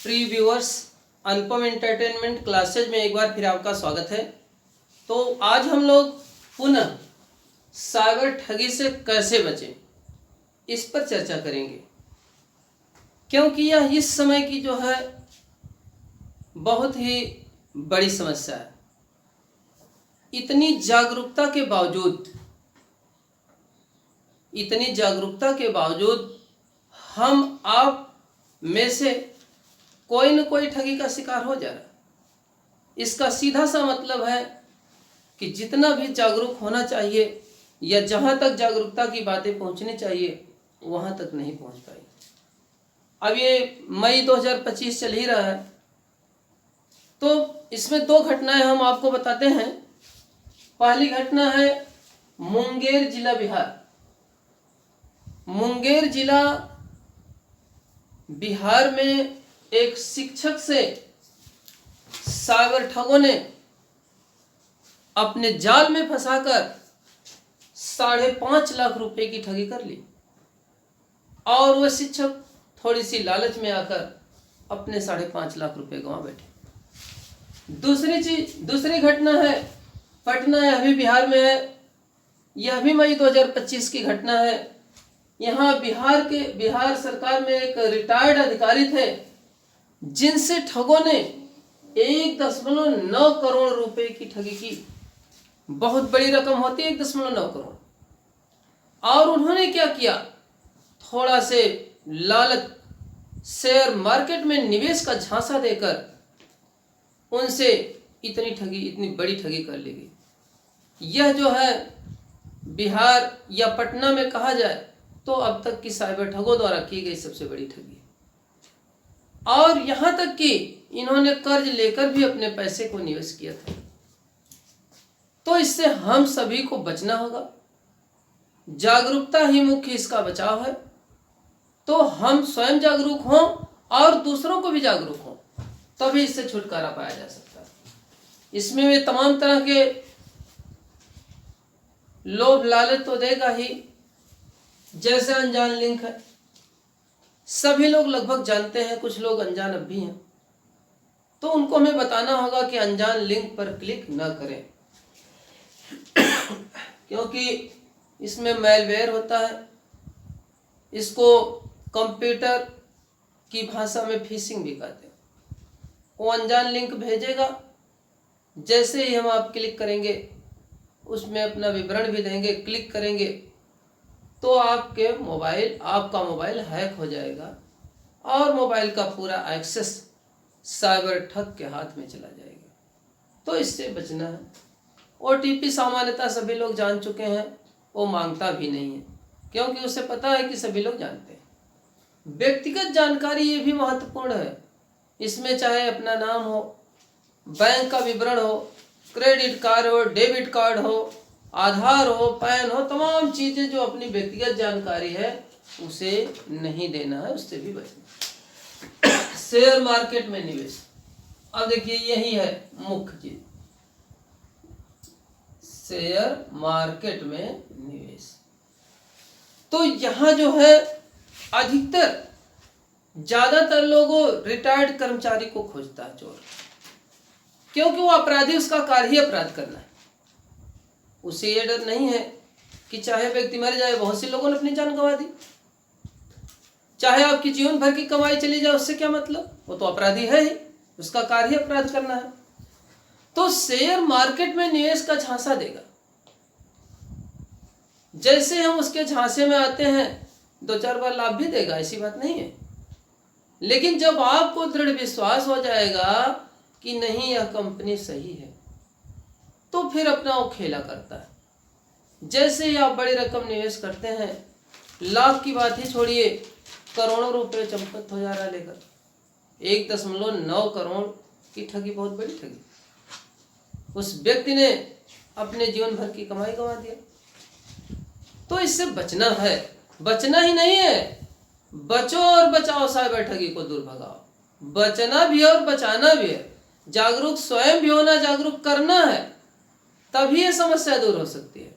Pre viewers, अनुपम entertainment classes में एक बार फिर आपका स्वागत है। तो आज हम लोग पुनः साइबर ठगी से कैसे बचें इस पर चर्चा करेंगे, क्योंकि यह इस समय की जो है बहुत ही बड़ी समस्या है। इतनी जागरूकता के बावजूद हम आप में से कोई न कोई ठगी का शिकार हो जा रहा है। इसका सीधा सा मतलब है कि जितना भी जागरूक होना चाहिए या जहां तक जागरूकता की बातें पहुंचनी चाहिए वहां तक नहीं पहुंच पाई। अब ये मई 2025 चल ही रहा है, तो इसमें दो घटनाएं हम आपको बताते हैं। पहली घटना है मुंगेर जिला, बिहार। मुंगेर जिला बिहार में एक शिक्षक से साइबर ठगों ने अपने जाल में फंसाकर 5.5 लाख रुपए की ठगी कर ली और वह शिक्षक थोड़ी सी लालच में आकर अपने 5.5 लाख रुपए गंवा बैठे। दूसरी घटना है पटना, यह भी बिहार में है। यह भी मई 2025 की घटना है। यहाँ बिहार सरकार में एक रिटायर्ड अधिकारी थे जिनसे ठगों ने 1.9 करोड़ रुपए की ठगी की। बहुत बड़ी रकम होती है 1.9 करोड़। और उन्होंने क्या किया, थोड़ा से लालच, शेयर मार्केट में निवेश का झांसा देकर उनसे इतनी बड़ी ठगी कर ली गई। यह जो है बिहार या पटना में कहा जाए तो अब तक की साइबर ठगों द्वारा की गई सबसे बड़ी ठगी। और यहां तक कि इन्होंने कर्ज लेकर भी अपने पैसे को निवेश किया था। तो इससे हम सभी को बचना होगा। जागरूकता ही मुख्य इसका बचाव है। तो हम स्वयं जागरूक हों और दूसरों को भी जागरूक हों, तभी इससे छुटकारा पाया जा सकता है। इसमें वे तमाम तरह के लोभ लालच तो देगा ही। जैसे अनजान लिंक है, सभी लोग लगभग जानते हैं, कुछ लोग अनजान अब भी हैं, तो उनको हमें बताना होगा कि अनजान लिंक पर क्लिक न करें क्योंकि इसमें मैलवेयर होता है। इसको कंप्यूटर की भाषा में फिशिंग भी कहते हैं। वो अनजान लिंक भेजेगा, जैसे ही हम आप क्लिक करेंगे, उसमें अपना विवरण भी देंगे, क्लिक करेंगे तो आपका मोबाइल हैक हो जाएगा और मोबाइल का पूरा एक्सेस साइबर ठग के हाथ में चला जाएगा। तो इससे बचना है। OTP सामान्यतः सभी लोग जान चुके हैं, वो मांगता भी नहीं है क्योंकि उसे पता है कि सभी लोग जानते हैं। व्यक्तिगत जानकारी ये भी महत्वपूर्ण है। इसमें चाहे अपना नाम हो, बैंक का विवरण हो, क्रेडिट कार्ड हो, डेबिट कार्ड हो, आधार हो, पैन हो, तमाम चीजें जो अपनी व्यक्तिगत जानकारी है उसे नहीं देना है, उससे भी बचना। शेयर मार्केट में निवेश, अब देखिए यही है मुख्य चीज, शेयर मार्केट में निवेश। तो यहां जो है अधिकतर ज्यादातर लोगों रिटायर्ड कर्मचारी को खोजता है चोर, क्योंकि वो अपराधी, उसका कार्य ही अपराध करना है। उसे ये डर नहीं है कि चाहे व्यक्ति मर जाए, बहुत से लोगों ने अपनी जान गंवा दी, चाहे आपकी जीवन भर की कमाई चली जाए, उससे क्या मतलब, वो तो अपराधी है ही, उसका कार्य ही अपराध करना है। तो शेयर मार्केट में निवेश का झांसा देगा। जैसे हम उसके झांसे में आते हैं 2-4 बार लाभ भी देगा, ऐसी बात नहीं है। लेकिन जब आपको दृढ़ विश्वास हो जाएगा कि नहीं यह कंपनी सही है, तो फिर अपना वो खेला करता है। जैसे ही आप बड़ी रकम निवेश करते हैं, लाख की बात ही छोड़िए, करोड़ों रुपए चंपत हो जा रहा है लेकर। 1.9 करोड़ की ठगी बहुत बड़ी ठगी। उस व्यक्ति ने अपने जीवन भर की कमाई गंवा दिया। तो इससे बचना है। बचना ही नहीं है, बचो और बचाओ, साइबर ठगी को दूर भगाओ। बचना भी है और बचाना भी है। जागरूक स्वयं भी होना, जागरूक करना है, तभी ये समस्या दूर हो सकती है।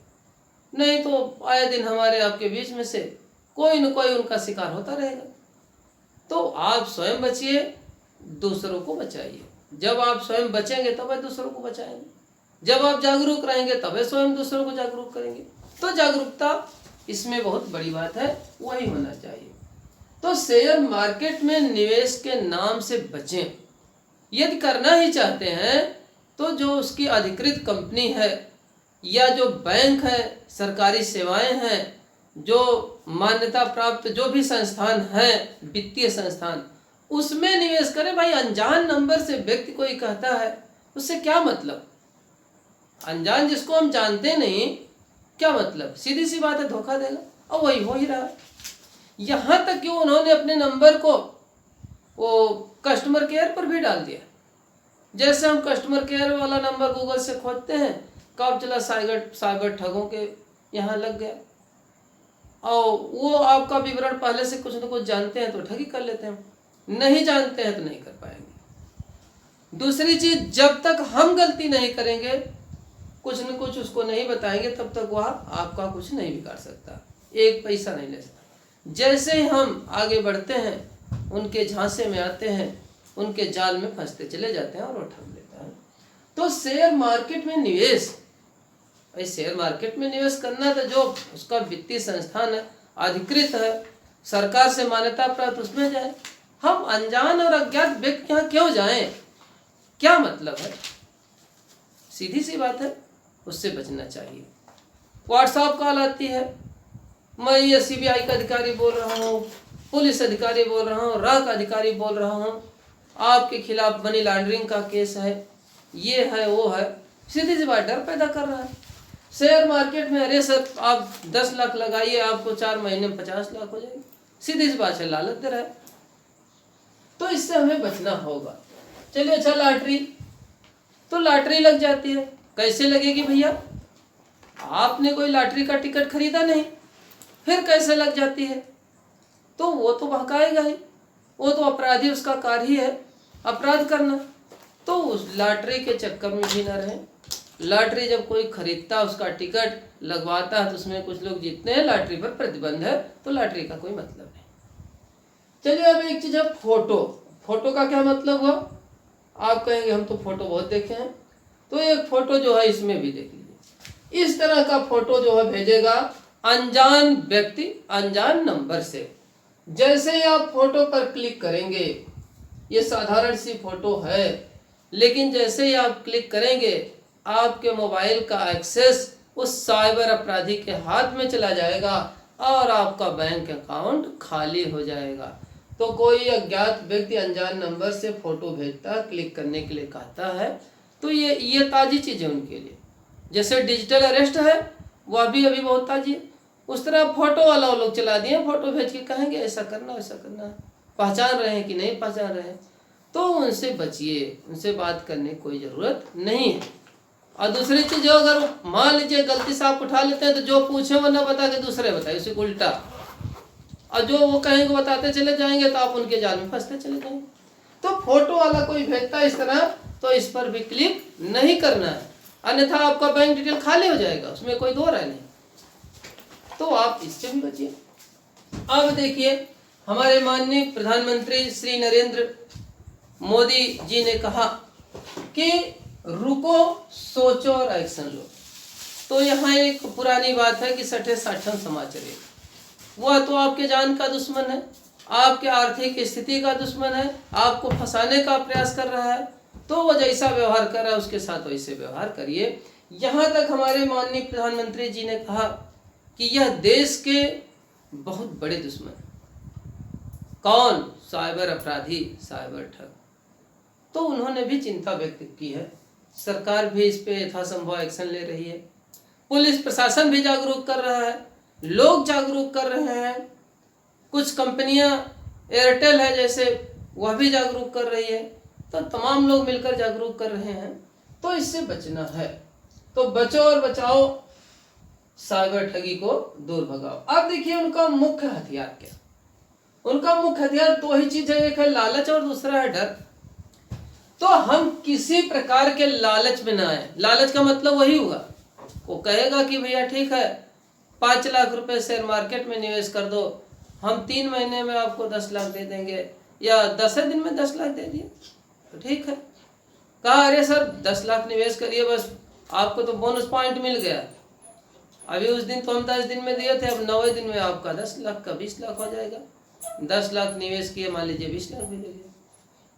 नहीं तो आए दिन हमारे आपके बीच में से कोई न कोई उनका शिकार होता रहेगा। तो आप स्वयं बचिए दूसरों को बचाइए। जब आप स्वयं बचेंगे तब आप दूसरों को बचाएंगे। जब आप जागरूक रहेंगे तब स्वयं दूसरों को जागरूक करेंगे। तो जागरूकता इसमें बहुत बड़ी बात है, वही होना चाहिए। तो शेयर मार्केट में निवेश के नाम से बचें। यदि करना ही चाहते हैं तो जो उसकी अधिकृत कंपनी है या जो बैंक है, सरकारी सेवाएं हैं, जो मान्यता प्राप्त जो भी संस्थान है, वित्तीय संस्थान, उसमें निवेश करें। भाई अनजान नंबर से व्यक्ति कोई कहता है, उससे क्या मतलब? अनजान जिसको हम जानते नहीं, क्या मतलब? सीधी सी बात है, धोखा देगा। और वही हो ही रहा है। यहाँ तक कि उन्होंने अपने नंबर को वो कस्टमर केयर पर भी डाल दिया। जैसे हम कस्टमर केयर वाला नंबर गूगल से खोजते हैं, कब चला साइबर ठगों के यहाँ लग गया। और वो आपका विवरण पहले से कुछ न कुछ जानते हैं तो ठगी कर लेते हैं, नहीं जानते हैं तो नहीं कर पाएंगे। दूसरी चीज, जब तक हम गलती नहीं करेंगे, कुछ न कुछ उसको नहीं बताएंगे, तब तक वह आपका कुछ नहीं बिगाड़ सकता, एक पैसा नहीं ले सकता। जैसे ही हम आगे बढ़ते हैं, उनके झांसे में आते हैं, उनके जाल में फंसते चले जाते हैं और वो ठग लेता है। तो शेयर मार्केट में निवेश, शेयर मार्केट में निवेश करना तो जो उसका वित्तीय संस्थान है, अधिकृत है, सरकार से मान्यता प्राप्त, उसमें जाए। हम अनजान और अज्ञात व्यक्ति के यहाँ क्यों जाएं? क्या मतलब है? सीधी सी बात है, उससे बचना चाहिए। व्हाट्सएप कॉल आती है, मैं ये सीबीआई का अधिकारी बोल रहा हूँ, पुलिस अधिकारी बोल रहा हूँ, राह का अधिकारी बोल रहा हूँ, आपके खिलाफ मनी लॉन्ड्रिंग का केस है, ये है वो है। सीधी सी बात, डर पैदा कर रहा है। शेयर मार्केट में अरे सर आप 10 लाख लगाइए, आपको 4 महीने में 50 लाख हो जाएगी। सीधी सी बात है, लालच दे रहा है। तो इससे हमें बचना होगा। चलिए, अच्छा लॉटरी, तो लॉटरी लग जाती है। कैसे लगेगी भैया? आपने कोई लॉटरी का टिकट खरीदा नहीं, फिर कैसे लग जाती है? तो वो तो भड़काएगा ही, वो तो अपराधी, उसका कार्य ही है अपराध करना। तो उस लॉटरी के चक्कर में भी ना रहे। लॉटरी जब कोई खरीदता, उसका टिकट लगवाता है, तो उसमें कुछ लोग जीतते हैं, लॉटरी पर प्रतिबंध है, तो लॉटरी का कोई मतलब नहीं। चलिए, अब एक चीज है फोटो। फोटो का क्या मतलब हुआ? आप कहेंगे हम तो फोटो बहुत देखे हैं, तो एक फोटो जो है इसमें भी देख लीजिए। इस तरह का फोटो जो है भेजेगा अनजान व्यक्ति अनजान नंबर से। जैसे ही आप फोटो पर क्लिक करेंगे, ये साधारण सी फोटो है, लेकिन जैसे ही आप क्लिक करेंगे, आपके मोबाइल का एक्सेस उस साइबर अपराधी के हाथ में चला जाएगा और आपका बैंक अकाउंट खाली हो जाएगा। तो कोई अज्ञात व्यक्ति अनजान नंबर से फोटो भेजता है, क्लिक करने के लिए कहता है, तो ये ताज़ी चीज़ है उनके लिए। जैसे डिजिटल अरेस्ट है, वह भी अभी बहुत ताज़ी है, उस तरह फोटो वाला वो लोग चला दिए, फोटो भेज के कहेंगे ऐसा करना वैसा करना। पहचान रहे हैं कि नहीं पहचान रहे हैं, तो उनसे बचिए, उनसे बात करने की कोई ज़रूरत नहीं है। और दूसरी चीज़, जो अगर मान लीजिए गलती से आप उठा लेते हैं, तो जो पूछे वो ना बता के दूसरे बताए, उसी को उल्टा, और जो वो कहेंगे बताते चले जाएंगे, तो आप उनके जाल में फंसते चले जाएंगे। तो फोटो वाला कोई भेजता है इस तरह, तो इस पर भी क्लिक नहीं करना है, अन्यथा आपका बैंक डिटेल खाली हो जाएगा, उसमें कोई दो राय नहीं। तो आप इससे भी बचिए। अब देखिए, हमारे माननीय प्रधानमंत्री श्री नरेंद्र मोदी जी ने कहा कि रुको, सोचो और एक्शन लो। तो यहाँ एक पुरानी बात है कि सठे साठन समाचरे। वह तो आपके जान का दुश्मन है, आपके आर्थिक स्थिति का दुश्मन है, आपको फंसाने का प्रयास कर रहा है, तो वो जैसा व्यवहार कर रहा है उसके साथ वैसे व्यवहार करिए। यहाँ तक हमारे माननीय प्रधानमंत्री जी ने कहा कि यह देश के बहुत बड़े दुश्मन, कौन? साइबर अपराधी, साइबर ठग। तो उन्होंने भी चिंता व्यक्त की है, सरकार भी इस पे यथासंभव एक्शन ले रही है, पुलिस प्रशासन भी जागरूक कर रहा है, लोग जागरूक कर रहे हैं, कुछ कंपनियां, एयरटेल है जैसे, वह भी जागरूक कर रही है, तो तमाम लोग मिलकर जागरूक कर रहे हैं। तो इससे बचना है, तो बचो और बचाओ, साइबर ठगी को दूर भगाओ। अब देखिए उनका मुख्य हथियार क्या? उनका मुख्य हथियार दो ही चीज है, एक है लालच और दूसरा है डर। तो हम किसी प्रकार के लालच में ना आए। लालच का मतलब वही हुआ, वो कहेगा कि भैया ठीक है 5 लाख रुपए शेयर मार्केट में निवेश कर दो, हम 3 महीने में आपको 10 लाख दे देंगे, या 10 दिन में 10 लाख दे दिए तो ठीक है। कहा अरे सर 10 लाख निवेश करिए, बस आपको तो बोनस पॉइंट मिल गया, अभी उस दिन तो हम 10 दिन में दिए थे, अब 90 दिन में आपका 10 लाख का 20 लाख हो जाएगा। 10 लाख निवेश किए, मान लीजिए 20 लाख भी दे दिए।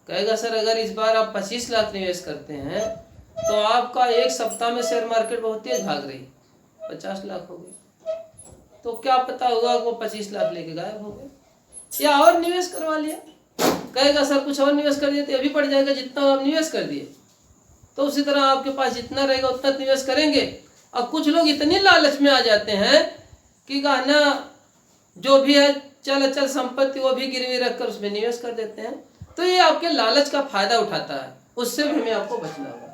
कहेगा सर अगर इस बार आप 25 लाख निवेश करते हैं तो आपका एक सप्ताह में शेयर मार्केट बहुत तेज भाग रही, 50 लाख हो गए, तो क्या पता होगा वो 25 लाख लेके गायब हो गए। या और निवेश करवा लिया, कहेगा सर कुछ और निवेश कर दिए तो अभी पड़ जाएगा जितना आप निवेश कर दिए। तो उसी तरह आपके पास जितना रहेगा उतना निवेश करेंगे। अब कुछ लोग इतने लालच में आ जाते हैं कि गहना जो भी है चल अचल संपत्ति वो भी गिरवी रखकर उसमें निवेश कर देते हैं। तो ये आपके लालच का फायदा उठाता है, उससे भी हमें आपको बचना होगा।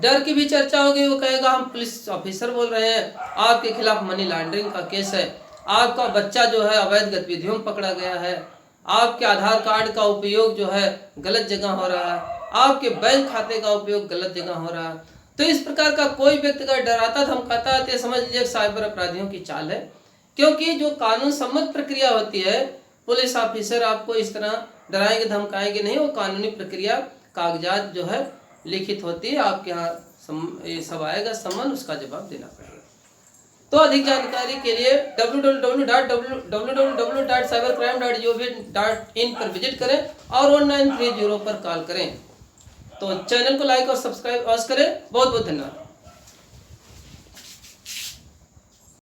डर की भी चर्चा होगी, वो कहेगा हम पुलिस ऑफिसर बोल रहे हैं, आपके खिलाफ मनी लॉन्ड्रिंग का केस है, आपका बच्चा जो है अवैध गतिविधियों में पकड़ा गया है, आपके आधार कार्ड का उपयोग जो है गलत जगह हो रहा है, आपके बैंक खाते का उपयोग गलत जगह हो रहा है। तो इस प्रकार का कोई व्यक्ति अगर डराता धमकाता है तो समझ लीजिए साइबर अपराधियों की चाल है, क्योंकि जो कानून सम्मत प्रक्रिया होती है, पुलिस ऑफिसर आपको इस तरह डराएंगे धमकाएंगे नहीं, वो कानूनी प्रक्रिया कागजात जो है लिखित होती है, आपके यहाँ सब आएगा समन, उसका जवाब देना पड़ेगा। तो अधिक जानकारी के लिए www.cybercrime.gov.in पर विजिट करें और 1930 पर कॉल करें। तो चैनल को लाइक और सब्सक्राइब अवश्य करें। बहुत बहुत धन्यवाद।